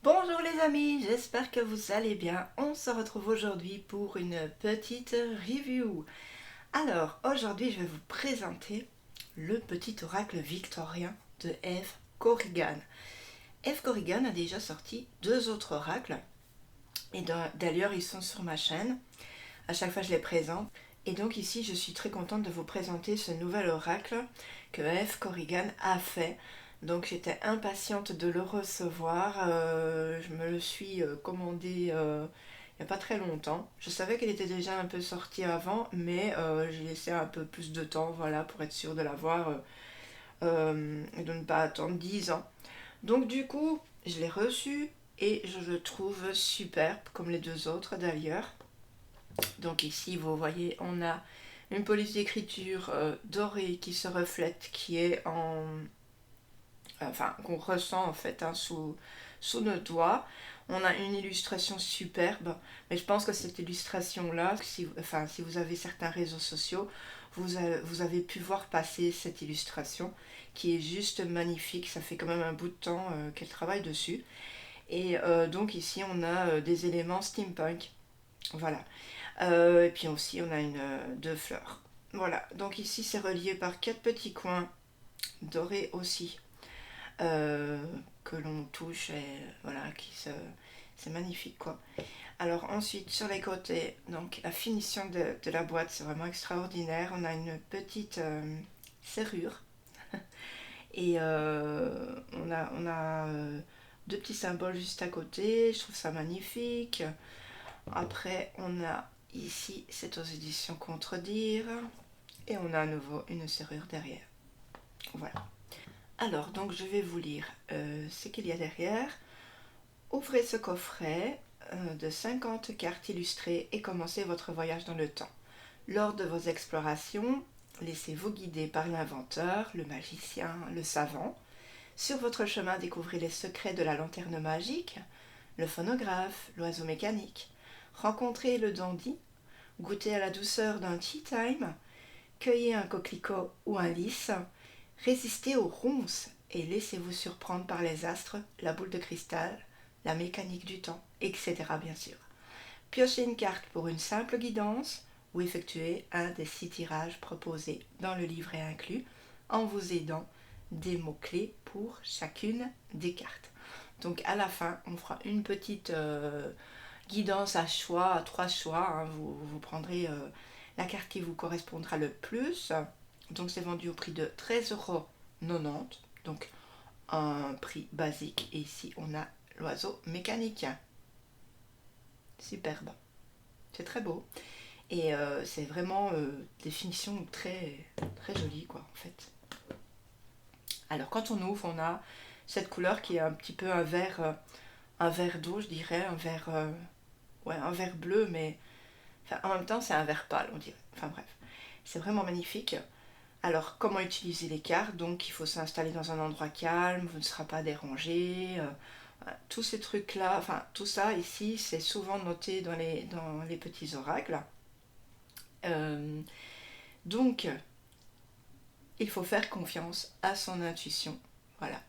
Bonjour les amis, j'espère que vous allez bien. On se retrouve aujourd'hui pour une petite review. Alors, aujourd'hui, je vais vous présenter le petit oracle victorien de Eve Corrigan. Eve Corrigan a déjà sorti deux autres oracles, et d'ailleurs, ils sont sur ma chaîne. À chaque fois, je les présente. Et donc ici, je suis très contente de vous présenter ce nouvel oracle que Eve Corrigan a fait. Donc j'étais impatiente de le recevoir. Je me le suis commandé il n'y a pas très longtemps. Je savais qu'elle était déjà un peu sortie avant, mais j'ai laissé un peu plus de temps, voilà, pour être sûre de l'avoir et de ne pas attendre 10 ans. Donc du coup, je l'ai reçu et je le trouve superbe, comme les deux autres d'ailleurs. Donc ici, vous voyez, on a une police d'écriture dorée qui se reflète, qui est en... Enfin, qu'on ressent en fait sous nos doigts. On a une illustration superbe, mais je pense que cette illustration-là, si vous avez certains réseaux sociaux, vous avez pu voir passer cette illustration qui est juste magnifique. Ça fait quand même un bout de temps qu'elle travaille dessus. Et donc ici, on a des éléments steampunk. Voilà. Et puis aussi, on a deux fleurs. Voilà, donc ici c'est relié par quatre petits coins dorés aussi, euh, que l'on touche et voilà, c'est magnifique quoi. Alors ensuite sur les côtés, donc la finition de la boîte c'est vraiment extraordinaire. On a une petite serrure et on a deux petits symboles juste à côté. Je trouve ça magnifique. Après on a ici, c'est aux éditions Contredire. Et on a à nouveau une serrure derrière. Voilà. Alors, donc je vais vous lire ce qu'il y a derrière. Ouvrez ce coffret de 50 cartes illustrées et commencez votre voyage dans le temps. Lors de vos explorations, laissez-vous guider par l'inventeur, le magicien, le savant. Sur votre chemin, découvrez les secrets de la lanterne magique, le phonographe, l'oiseau mécanique. Rencontrez le dandy, goûtez à la douceur d'un tea time, cueillez un coquelicot ou un lys, résistez aux ronces et laissez-vous surprendre par les astres, la boule de cristal, la mécanique du temps, etc. bien sûr. Piochez une carte pour une simple guidance ou effectuez un des 6 tirages proposés dans le livret inclus en vous aidant des mots-clés pour chacune des cartes. Donc à la fin, on fera une petite guidance à choix, à 3 choix. Hein. Vous prendrez la carte qui vous correspondra le plus. Donc c'est vendu au prix de 13,90 €. Donc un prix basique. Et ici on a l'oiseau mécanique. Superbe. C'est très beau. Et c'est vraiment des finitions très, très jolies quoi en fait. Alors quand on ouvre, on a cette couleur qui est un petit peu un vert d'eau, je dirais, ouais, un vert bleu, mais enfin, en même temps c'est un vert pâle, on dirait. Enfin bref, c'est vraiment magnifique. Alors comment utiliser les cartes? Donc il faut s'installer dans un endroit calme, vous ne serez pas dérangé. Tous ces trucs-là, enfin tout ça ici, c'est souvent noté dans les petits oracles. Euh, donc il faut faire confiance à son intuition. Voilà,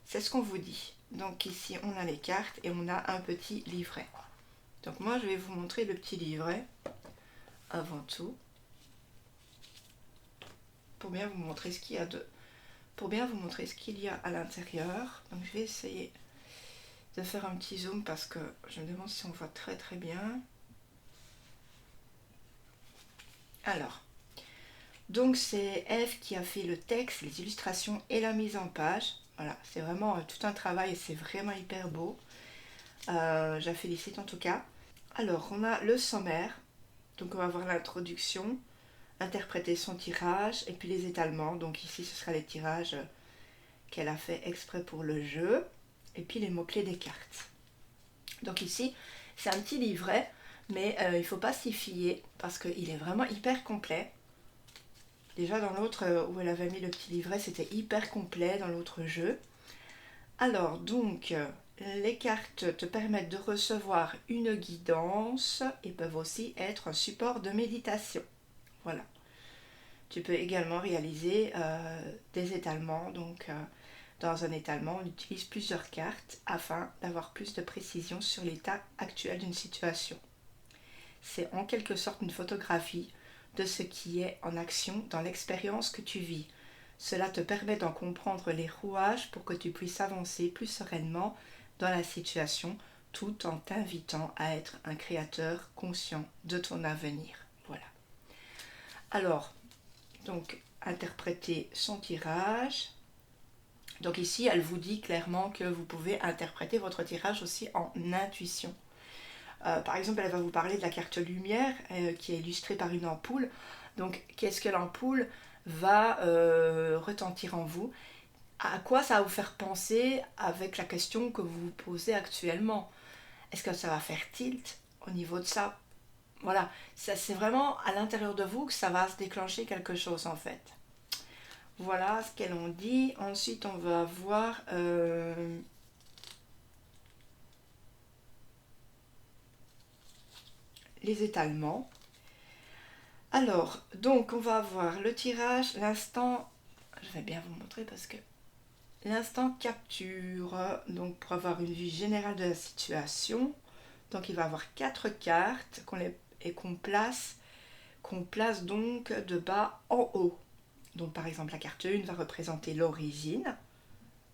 c'est ce qu'on vous dit. Donc ici on a les cartes et on a un petit livret. Donc moi je vais vous montrer le petit livret avant tout pour bien vous montrer ce qu'il y a pour bien vous montrer ce qu'il y a à l'intérieur. Donc je vais essayer de faire un petit zoom parce que je me demande si on voit très très bien. Alors, donc c'est Eve qui a fait le texte, les illustrations et la mise en page. Voilà, c'est vraiment tout un travail et c'est vraiment hyper beau. Je la félicite en tout cas. Alors, on a le sommaire. Donc on va voir l'introduction, interpréter son tirage et puis les étalements. Donc ici ce sera les tirages qu'elle a fait exprès pour le jeu et puis les mots-clés des cartes. Donc ici c'est un petit livret mais il ne faut pas s'y fier parce qu'il est vraiment hyper complet. Déjà dans l'autre où elle avait mis le petit livret c'était hyper complet dans l'autre jeu. Alors donc les cartes te permettent de recevoir une guidance et peuvent aussi être un support de méditation. Voilà. Tu peux également réaliser des étalements, donc Dans un étalement, on utilise plusieurs cartes afin d'avoir plus de précision sur l'état actuel d'une situation. C'est en quelque sorte une photographie de ce qui est en action dans l'expérience que tu vis. Cela te permet d'en comprendre les rouages pour que tu puisses avancer plus sereinement dans la situation tout en t'invitant à être un créateur conscient de ton avenir. Voilà. Alors, donc, interpréter son tirage. Donc ici, elle vous dit clairement que vous pouvez interpréter votre tirage aussi en intuition. Par exemple, elle va vous parler de la carte lumière qui est illustrée par une ampoule. Donc, qu'est-ce que l'ampoule va retentir en vous? À quoi ça va vous faire penser avec la question que vous vous posez actuellement? Est-ce que ça va faire tilt au niveau de ça? Voilà, c'est vraiment à l'intérieur de vous que ça va se déclencher quelque chose en fait. Voilà ce qu'elles ont dit. Ensuite, on va voir les étalements. Alors, donc on va avoir le tirage, l'instant, je vais bien vous montrer parce que l'instant capture, donc pour avoir une vue générale de la situation. Donc il va avoir 4 cartes qu'on place donc de bas en haut. Donc par exemple la carte 1 va représenter l'origine,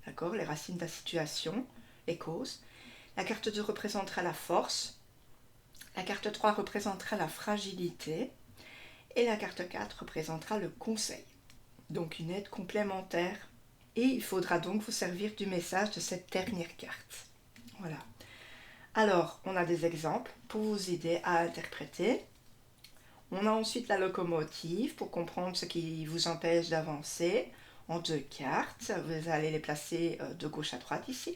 d'accord, les racines de la situation, les causes. La carte 2 représentera la force. La carte 3 représentera la fragilité. Et la carte 4 représentera le conseil. Donc une aide complémentaire. Et il faudra donc vous servir du message de cette dernière carte. Voilà. Alors, on a des exemples pour vous aider à interpréter. On a ensuite la locomotive pour comprendre ce qui vous empêche d'avancer en 2 cartes. Vous allez les placer de gauche à droite ici.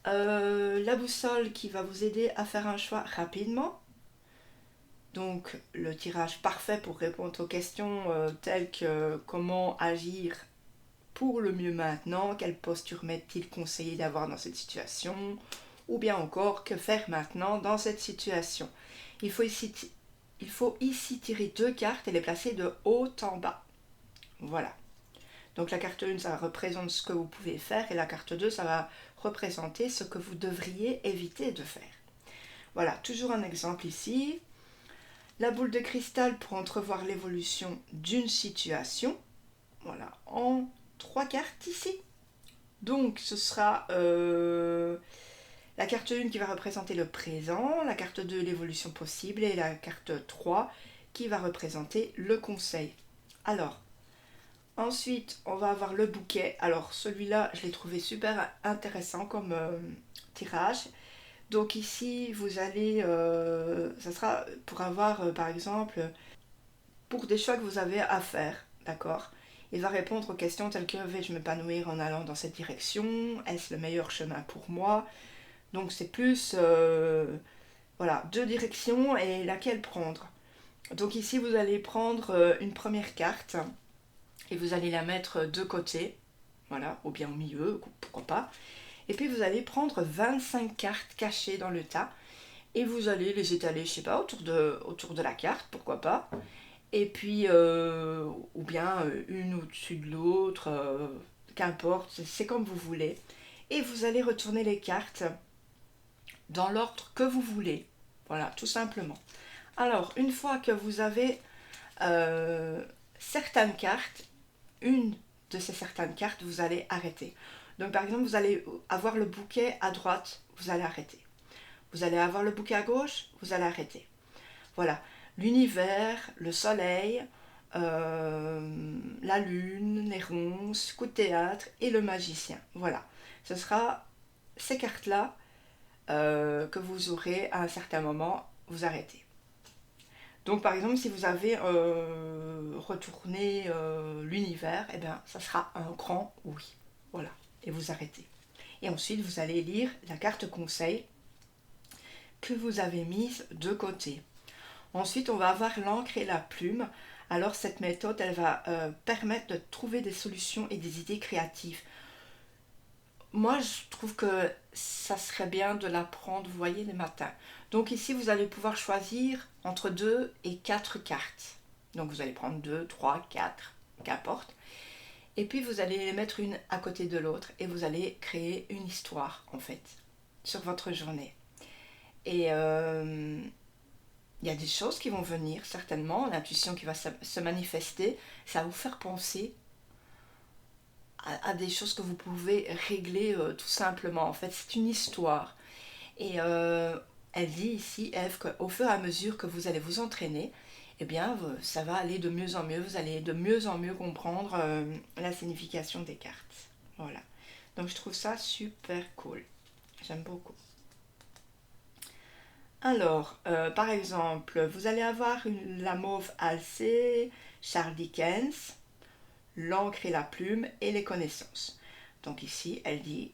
La boussole qui va vous aider à faire un choix rapidement. Donc le tirage parfait pour répondre aux questions telles que comment agir pour le mieux maintenant, quelle posture m'est-il conseillé d'avoir dans cette situation, ou bien encore que faire maintenant dans cette situation. Il faut ici tirer 2 cartes et les placer de haut en bas. Voilà. Donc la carte 1, ça représente ce que vous pouvez faire et la carte 2, ça va représenter ce que vous devriez éviter de faire. Voilà, toujours un exemple ici. La boule de cristal pour entrevoir l'évolution d'une situation. Voilà, en 3 cartes ici. Donc ce sera la carte 1 qui va représenter le présent, la carte 2 l'évolution possible et la carte 3 qui va représenter le conseil. Alors, ensuite on va avoir le bouquet. Alors celui-là je l'ai trouvé super intéressant comme tirage. Donc ici, vous allez, ça sera pour avoir, par exemple, pour des choix que vous avez à faire, d'accord? Il va répondre aux questions telles que vais-je m'épanouir en allant dans cette direction? Est-ce le meilleur chemin pour moi? Donc c'est plus, voilà, 2 directions et laquelle prendre. Donc ici, vous allez prendre une première carte et vous allez la mettre de côté, voilà, ou bien au milieu, pourquoi pas. Et puis vous allez prendre 25 cartes cachées dans le tas et vous allez les étaler, je sais pas, autour de la carte, pourquoi pas. Et puis, ou bien une au-dessus de l'autre, qu'importe, c'est comme vous voulez. Et vous allez retourner les cartes dans l'ordre que vous voulez. Voilà, tout simplement. Alors, une fois que vous avez certaines cartes, une de ces certaines cartes, vous allez arrêter. Donc par exemple, vous allez avoir le bouquet à droite, vous allez arrêter. Vous allez avoir le bouquet à gauche, vous allez arrêter. Voilà, l'univers, le soleil, la lune, les ronces, coup de théâtre et le magicien. Voilà, ce sera ces cartes-là que vous aurez à un certain moment, vous arrêtez. Donc par exemple, si vous avez retourné l'univers, eh bien, ça sera un grand oui. Voilà, et vous arrêtez. Et ensuite, vous allez lire la carte conseil que vous avez mise de côté. Ensuite, on va avoir l'encre et la plume. Alors cette méthode, elle va permettre de trouver des solutions et des idées créatives. Moi, je trouve que ça serait bien de l'apprendre, vous voyez, les matins. Donc ici, vous allez pouvoir choisir entre 2 et 4 cartes. Donc vous allez prendre 2, 3, 4, qu'importe. Et puis vous allez les mettre une à côté de l'autre et vous allez créer une histoire en fait sur votre journée. Et il y a des choses qui vont venir certainement, l'intuition qui va se manifester, ça va vous faire penser à des choses que vous pouvez régler tout simplement. En fait, c'est une histoire. Et elle dit ici, Ève, qu'au fur et à mesure que vous allez vous entraîner, eh bien, ça va aller de mieux en mieux. Vous allez de mieux en mieux comprendre la signification des cartes. Voilà. Donc, je trouve ça super cool. J'aime beaucoup. Alors, par exemple, vous allez avoir la mauve alcée, Charles Dickens, l'encre et la plume et les connaissances. Donc ici, elle dit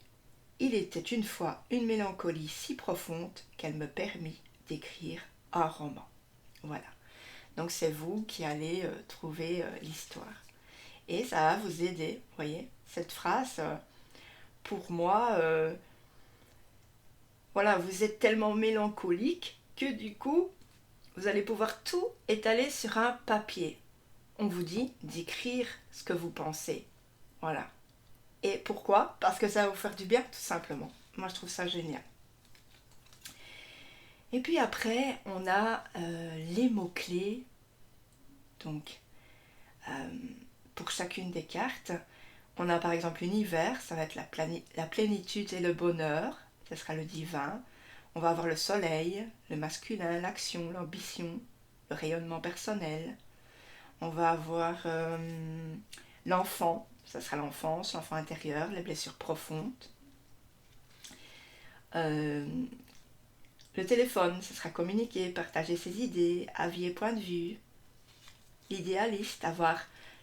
il était une fois une mélancolie si profonde qu'elle me permit d'écrire un roman. Voilà. Donc c'est vous qui allez trouver l'histoire. Et ça va vous aider, vous voyez. Cette phrase, pour moi, voilà, vous êtes tellement mélancolique que du coup, vous allez pouvoir tout étaler sur un papier. On vous dit d'écrire ce que vous pensez. Voilà. Et pourquoi? Parce que ça va vous faire du bien, tout simplement. Moi, je trouve ça génial. Et puis après, on a les mots-clés. Donc, euh, pour chacune des cartes, on a par exemple l'univers, ça va être la plénitude et le bonheur, ce sera le divin. On va avoir le soleil, le masculin, l'action, l'ambition, le rayonnement personnel. On va avoir l'enfant, ça sera l'enfance, l'enfant intérieur, les blessures profondes. Euh, le téléphone, ce sera communiquer, partager ses idées, avis et points de vue. L'idéaliste, avoir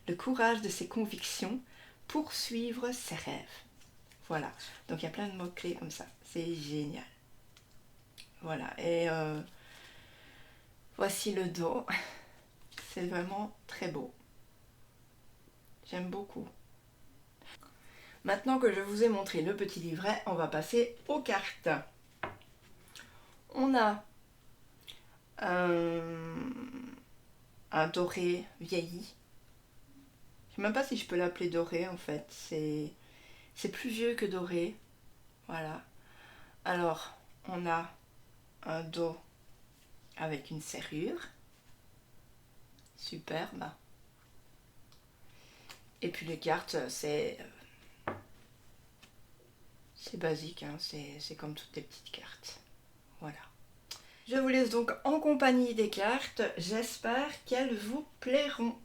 le courage de ses convictions, poursuivre ses rêves. Voilà, donc il y a plein de mots-clés comme ça, c'est génial. Voilà, et voici le dos, c'est vraiment très beau. J'aime beaucoup. Maintenant que je vous ai montré le petit livret, on va passer aux cartes. On a un doré vieilli. Je ne sais même pas si je peux l'appeler doré en fait. C'est plus vieux que doré. Voilà. Alors, on a un dos avec une serrure. Superbe. Et puis les cartes, c'est basique, hein, c'est comme toutes les petites cartes. Voilà. Je vous laisse donc en compagnie des cartes. J'espère qu'elles vous plairont.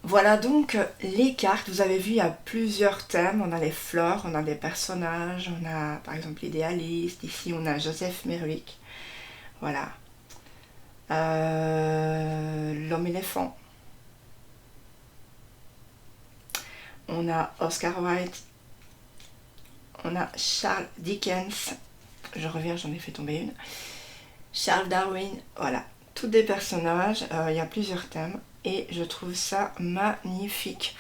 Voilà donc les cartes. Vous avez vu, il y a plusieurs thèmes. On a les fleurs, on a des personnages, on a par exemple l'idéaliste. Ici, on a Joseph Merrick. Voilà. L'homme éléphant. On a Oscar Wilde. On a Charles Dickens. Je reviens, j'en ai fait tomber une. Charles Darwin. Voilà. Tous des personnages. Il y a plusieurs thèmes. Et je trouve ça magnifique.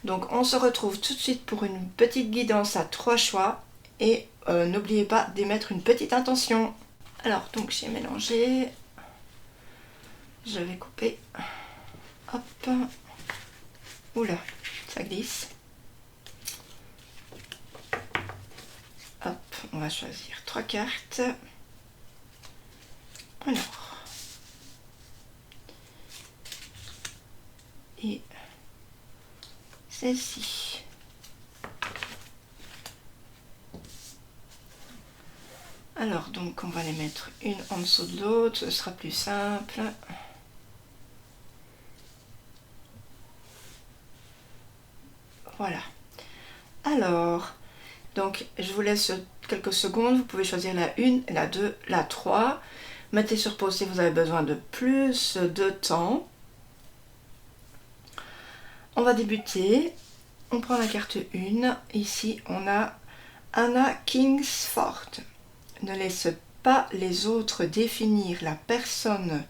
Donc on se retrouve tout de suite pour une petite guidance à 3 choix. Et n'oubliez pas d'émettre une petite intention. Alors donc j'ai mélangé. Je vais couper. Hop. Oula, ça glisse. Hop, on va choisir 3 cartes. Alors. Et celle-ci. Alors donc on va les mettre une en dessous de l'autre, ce sera plus simple. Voilà. Alors, donc je vous laisse quelques secondes, vous pouvez choisir la 1, la 2, la 3. Mettez sur pause si vous avez besoin de plus de temps. On va débuter. On prend la carte 1. Ici, on a Anna Kingsford. Ne laisse pas les autres définir la personne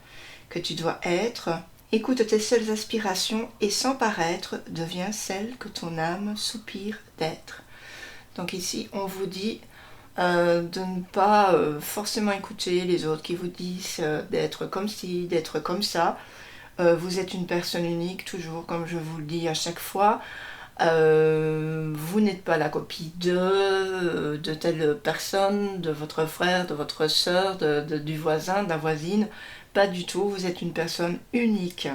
que tu dois être. Écoute tes seules aspirations et sans paraître, deviens celle que ton âme soupire d'être. Donc ici, on vous dit de ne pas forcément écouter les autres qui vous disent d'être comme ci, d'être comme ça. Vous êtes une personne unique, toujours comme je vous le dis à chaque fois. Vous n'êtes pas la copie de telle personne, de votre frère, de votre soeur, du voisin, de la voisine. Pas du tout, vous êtes une personne unique.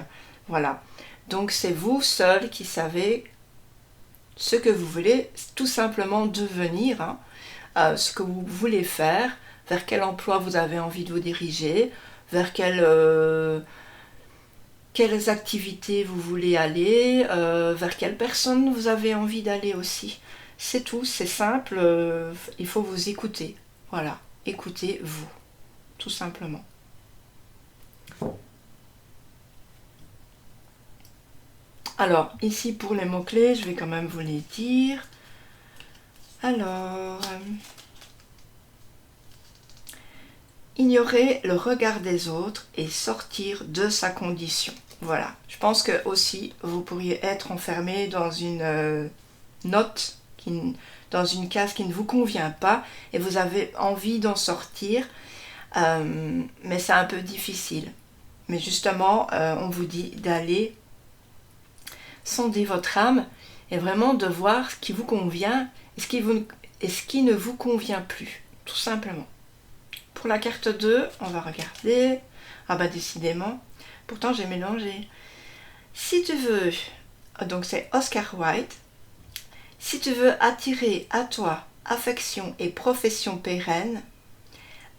Voilà. Donc c'est vous seul qui savez ce que vous voulez tout simplement devenir, hein, ce que vous voulez faire, vers quel emploi vous avez envie de vous diriger, vers quelles activités vous voulez aller, vers quelle personne vous avez envie d'aller aussi. C'est tout, c'est simple, il faut vous écouter. Voilà, écoutez-vous, tout simplement. Alors, ici pour les mots-clés, je vais quand même vous les dire. Alors, ignorer le regard des autres et sortir de sa condition. Voilà, je pense que aussi vous pourriez être enfermé dans une note, dans une case qui ne vous convient pas et vous avez envie d'en sortir, mais c'est un peu difficile. Mais justement, on vous dit d'aller sonder votre âme et vraiment de voir ce qui vous convient et ce qui ne vous convient plus, tout simplement. Pour la carte 2, on va regarder. Ah bah décidément, pourtant j'ai mélangé. Si tu veux, donc c'est Oscar Wilde, si tu veux attirer à toi affection et profession pérenne,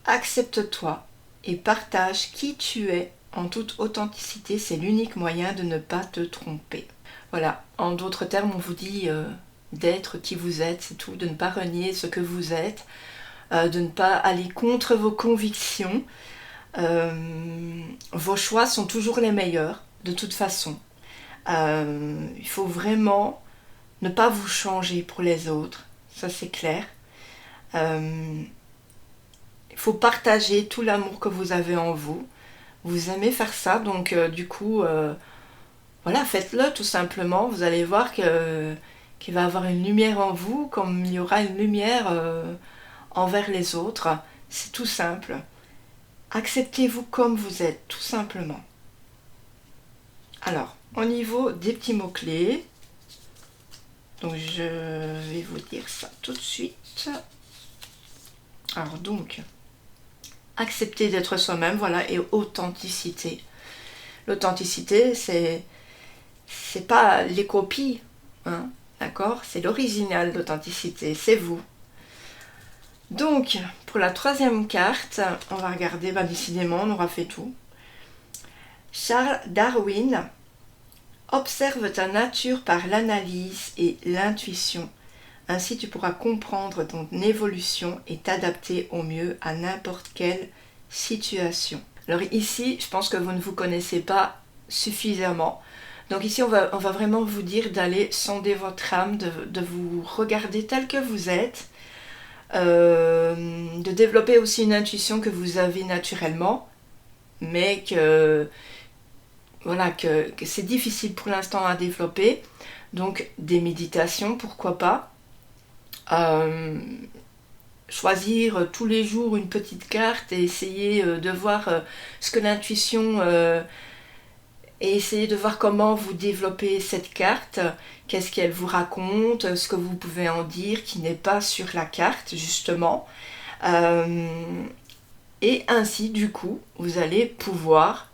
accepte-toi et partage qui tu es en toute authenticité, c'est l'unique moyen de ne pas te tromper. Voilà, en d'autres termes, on vous dit d'être qui vous êtes, c'est tout, de ne pas renier ce que vous êtes, de ne pas aller contre vos convictions. Vos choix sont toujours les meilleurs, de toute façon. Il faut vraiment ne pas vous changer pour les autres, ça c'est clair. Il faut partager tout l'amour que vous avez en vous. Vous aimez faire ça, donc du coup, voilà, faites-le tout simplement. Vous allez voir qu'il va y avoir une lumière en vous, comme il y aura une lumière envers les autres. C'est tout simple. Acceptez-vous comme vous êtes, tout simplement. Alors, au niveau des petits mots-clés, donc je vais vous dire ça tout de suite. Alors donc, accepter d'être soi-même, voilà, et authenticité. L'authenticité, c'est pas les copies, hein, d'accord? C'est l'original, l'authenticité, c'est vous. Donc, pour la troisième carte, on va regarder, décidément, on aura fait tout. Charles Darwin, Observe ta nature par l'analyse et l'intuition. Ainsi tu pourras comprendre ton évolution et t'adapter au mieux à n'importe quelle situation. Alors ici, je pense que vous ne vous connaissez pas suffisamment. Donc ici, on va vraiment vous dire d'aller sonder votre âme, de vous regarder tel que vous êtes, de développer aussi une intuition que vous avez naturellement, mais que c'est difficile pour l'instant à développer. Donc des méditations, pourquoi pas. Choisir tous les jours une petite carte et essayer de voir ce que l'intuition et essayer de voir comment vous développez cette carte, qu'est-ce qu'elle vous raconte, ce que vous pouvez en dire qui n'est pas sur la carte justement. Et ainsi du coup vous allez pouvoir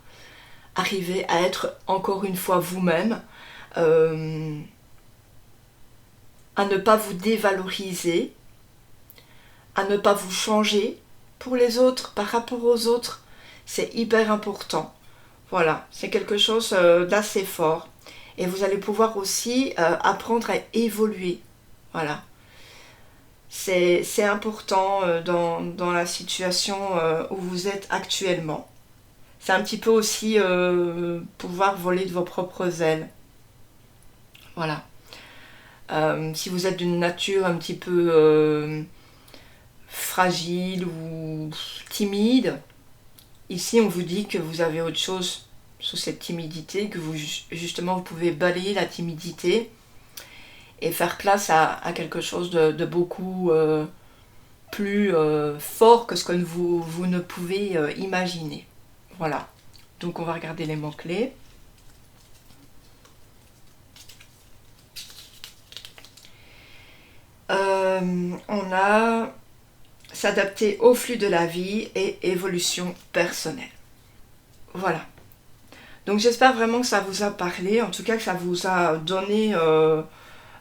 arriver à être encore une fois vous-même, à ne pas vous dévaloriser, à ne pas vous changer pour les autres, par rapport aux autres. C'est hyper important. Voilà, c'est quelque chose d'assez fort. Et vous allez pouvoir aussi apprendre à évoluer. Voilà. C'est important dans la situation où vous êtes actuellement. C'est un petit peu aussi pouvoir voler de vos propres ailes. Voilà. Si vous êtes d'une nature un petit peu fragile ou timide, ici on vous dit que vous avez autre chose sous cette timidité, que vous justement vous pouvez balayer la timidité et faire place à quelque chose de beaucoup plus fort que ce que vous ne pouvez imaginer. Voilà, donc on va regarder les mots-clés. On a s'adapter au flux de la vie et évolution personnelle. Voilà. Donc j'espère vraiment que ça vous a parlé, en tout cas que ça vous a donné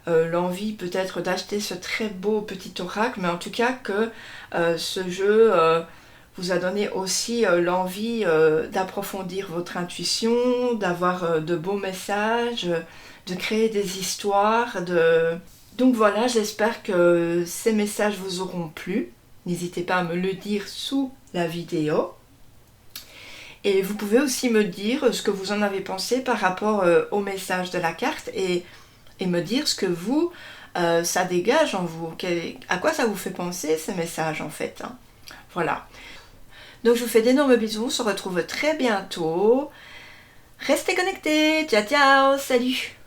l'envie peut-être d'acheter ce très beau petit oracle, mais en tout cas que ce jeu vous a donné aussi l'envie d'approfondir votre intuition, d'avoir de beaux messages, de créer des histoires. Donc voilà, j'espère que ces messages vous auront plu. N'hésitez pas à me le dire sous la vidéo. Et vous pouvez aussi me dire ce que vous en avez pensé par rapport au message de la carte et me dire ce que vous, ça dégage en vous. À quoi ça vous fait penser ces messages en fait. Hein. Voilà. Donc je vous fais d'énormes bisous. On se retrouve très bientôt. Restez connectés. Ciao ciao. Salut.